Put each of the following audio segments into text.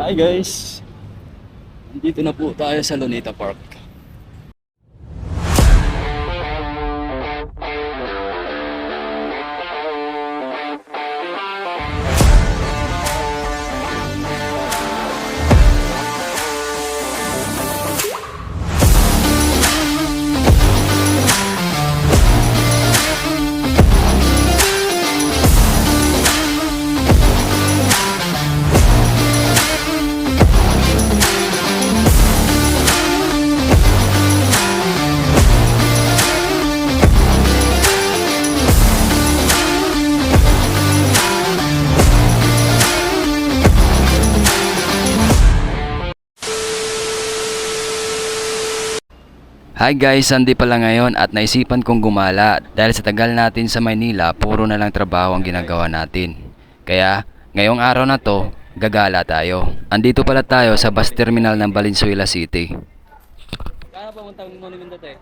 Hi guys! Nandito na po tayo sa Luneta Park. Hi guys, Sunday pala ngayon at naisipan kong gumala dahil sa tagal natin sa Maynila, puro na lang trabaho ang ginagawa natin. Kaya, ngayong araw na to, gagala tayo. Andito pala tayo sa bus terminal ng Valenzuela City. Kaya pa monument dati?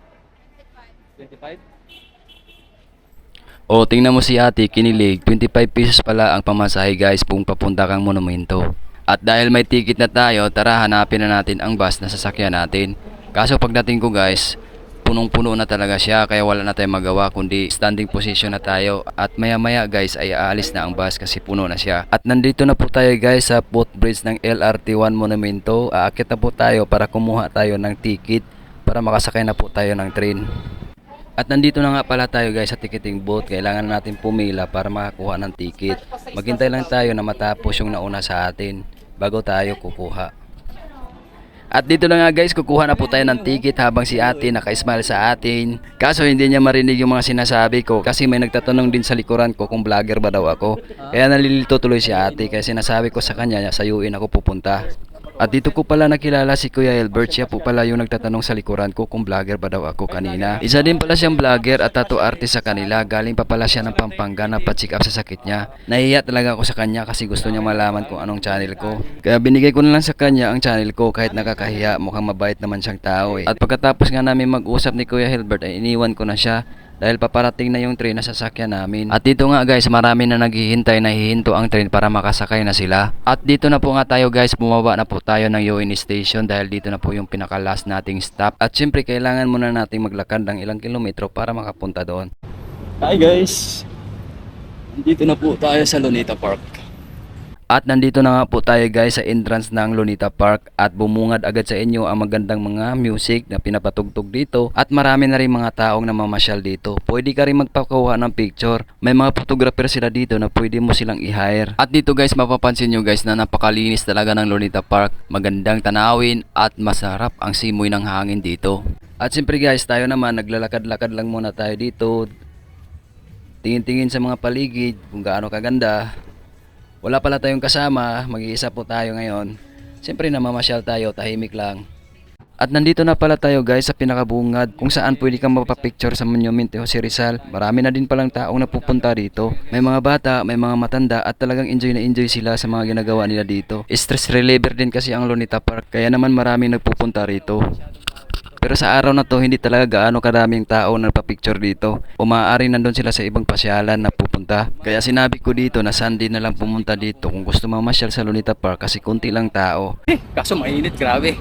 25? O, tingnan mo si ate, kinilig, 25 pesos pala ang pamasahe guys kung papunta kang monumento. At dahil may ticket na tayo, tara hanapin na natin ang bus na sasakyan natin. Kaso pagdating ko guys, punong-puno na talaga siya kaya wala na tayong magawa kundi standing position na tayo. At maya maya guys ay aalis na ang bus kasi puno na siya. At nandito na po tayo guys sa footbridge ng LRT1 Monumento. Aakyat na po tayo para kumuha tayo ng ticket para makasakay na po tayo ng train. At nandito na nga pala tayo guys sa ticketing booth. Kailangan natin pumila para makakuha ng ticket. Maghintay lang tayo na matapos yung nauna sa atin bago tayo kukuha. At dito na nga guys, kukuha na po tayo ng ticket habang si ate naka-smile sa atin. Kaso hindi niya marinig yung mga sinasabi ko kasi may nagtatanong din sa likuran ko kung vlogger ba daw ako. Kaya nalilito tuloy si ate kaya sinasabi ko sa kanya sayuin ako pupunta. At dito ko pala nakilala si Kuya Albert, siya po pala yung nagtatanong sa likuran ko kung vlogger ba daw ako kanina. Isa din pala siyang vlogger at tattoo artist sa kanila, galing pa pala siya ng Pampanga na pa-check up sa sakit niya. Nahihiya talaga ako sa kanya kasi gusto niya malaman kung anong channel ko. Kaya binigay ko na lang sa kanya ang channel ko kahit nakakahiya, mukhang mabait naman siyang tao eh. At pagkatapos nga namin mag-usap ni Kuya Albert ay iniwan ko na siya. Dahil paparating na yung train na sasakyan namin. At dito nga guys, marami na naghihintay na hihinto ang train para makasakay na sila. At dito na po nga tayo guys, bumaba na po tayo ng UN Station dahil dito na po yung pinaka-last nating stop. At syempre kailangan muna nating maglakad ng ilang kilometro para makapunta doon. Hi guys! Nandito na po tayo sa Luneta Park. At nandito na nga po tayo guys sa entrance ng Luneta Park at bumungad agad sa inyo ang magandang mga music na pinapatugtog dito at marami na rin mga taong namamasyal dito. Pwede ka rin magpakuha ng picture. May mga photographer sila dito na pwede mo silang i-hire. At dito guys mapapansin nyo guys na napakalinis talaga ng Luneta Park. Magandang tanawin at masarap ang simoy ng hangin dito. At siyempre guys tayo naman naglalakad-lakad lang muna tayo dito. Tingin-tingin sa mga paligid kung gaano kaganda. Wala pala tayong kasama, mag-iisa po tayo ngayon. Siyempre namamasyal tayo, tahimik lang. At nandito na pala tayo guys sa pinakabungad kung saan pwede kang mapapicture sa Monument ni Jose Rizal. Marami na din palang taong napupunta dito. May mga bata, may mga matanda at talagang enjoy na enjoy sila sa mga ginagawa nila dito. Stress reliever din kasi ang Luneta Park kaya naman maraming nagpupunta rito. Pero sa araw na to, hindi talaga gaano karaming tao na nagpa-picture dito. O maaaring nandun sila sa ibang pasyalan na pupunta. Kaya sinabi ko dito na Sunday na lang pumunta dito kung gusto mamasyal sa Luneta Park kasi konti lang tao. Kaso mainit, grabe.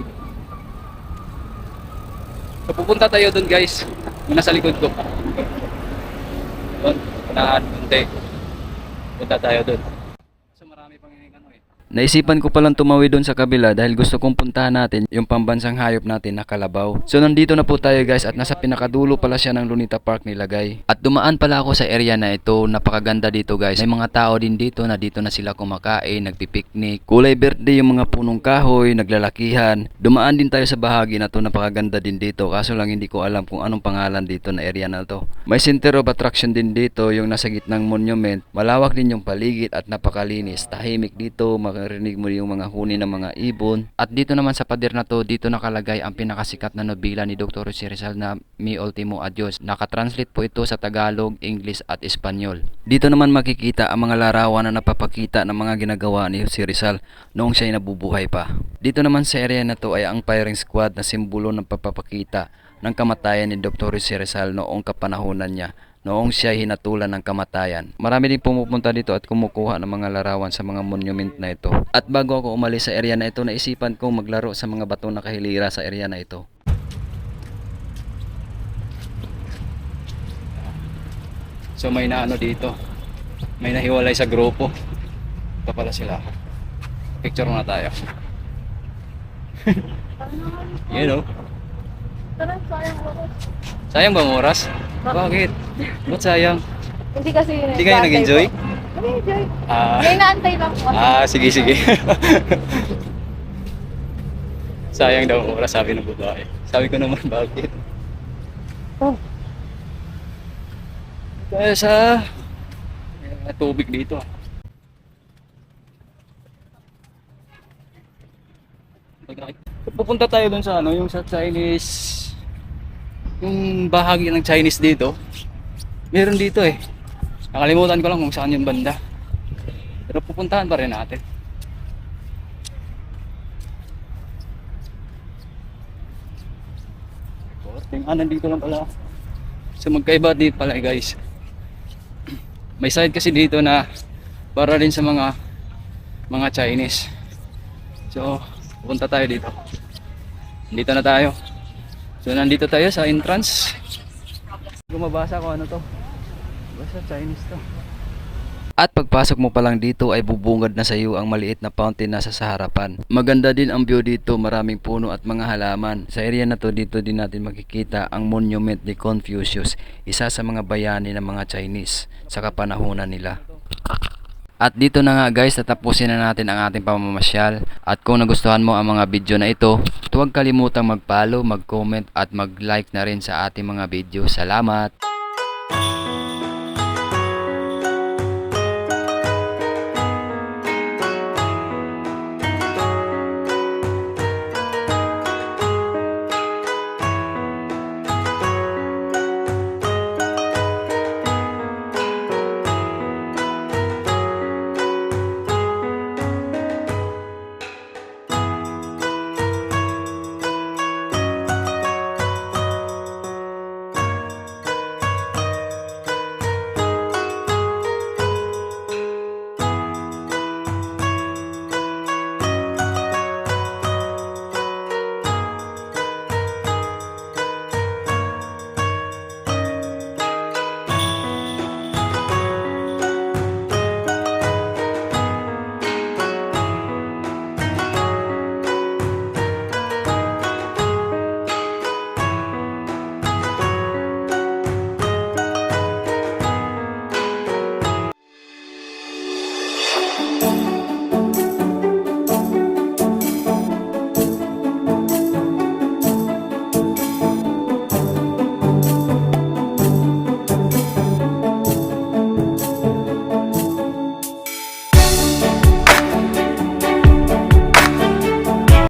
So pupunta tayo dun guys. Yung nasa likod ko. Doon, unahan, kunti. Punta tayo dun. So marami pang ano eh. Naisipan ko palang tumawid doon sa kabila dahil gusto kong puntahan natin yung pambansang hayop natin na kalabaw. So nandito na po tayo guys at nasa pinakadulo pala siya ng Luneta Park nilagay. At dumaan pala ako sa area na ito, napakaganda dito guys. May mga tao din dito na sila kumakain, nagpipiknik. Kulay birthday yung mga punong kahoy, naglalakihan. Dumaan din tayo sa bahagi na to, napakaganda din dito. Kaso lang hindi ko alam kung anong pangalan dito na area na to. May center of attraction din dito, yung nasa gitnang monument. Malawak din yung paligid at napakalinis. Tahimik dito, marinig mo yung mga huni ng mga ibon. At dito naman sa pader na to, dito nakalagay ang pinakasikat na nobela ni Dr. Jose Rizal na Mi Ultimo Adios. Nakatranslate po ito sa Tagalog, English at Espanyol. Dito naman makikita ang mga larawan na napapakita ng mga ginagawa ni Jose Rizal noong siya ay nabubuhay pa. Dito naman sa area na to ay ang firing squad na simbolo ng pagpapakita ng kamatayan ni Dr. Jose Rizal noong kapanahunan niya noong siya hinatulan ng kamatayan. Marami din pumupunta dito at kumukuha ng mga larawan sa mga monument na ito. At bago ako umalis sa area na ito, naisipan kong maglaro sa mga bato na kahilira sa area na ito. So may naano dito, may nahiwalay sa grupo. Ito pala sila. Picture muna tayo. You know. Sayang bang oras? Bakit? Ba't sayang? Hindi kasi Hindi kayo nag-enjoy? Nag-enjoy. Ah, May naantay lang po. sige, sige. Sayang daw ang oras, sabi ng babae. Sabi ko naman, bakit? Oh. Kaya sa tubig dito. Pupunta tayo dun sa ano, yung sa Chinese, yung bahagi ng Chinese dito. Meron dito eh. Nakalimutan ko lang kung saan yung banda. Pero pupuntahan pa rin natin. Nandito lang pala. So magkaiba dito pala guys. May side kasi dito na para rin sa mga Chinese. So pupunta tayo dito. Dito na tayo. So nandito tayo sa entrance. Gumabasa ko ano to. Basta Chinese to. At pagpasok mo pa lang dito ay bubungad na sa iyo ang maliit na fountain na sa harapan. Maganda din ang view dito, maraming puno at mga halaman. Sa area na to, dito din natin makikita ang Monument ni Confucius, isa sa mga bayani ng mga Chinese sa kapanahunan nila. At dito na nga guys, tatapusin na natin ang ating pamamasyal. At kung nagustuhan mo ang mga video na ito, huwag kalimutang mag-follow, mag-comment at mag-like na rin sa ating mga video. Salamat!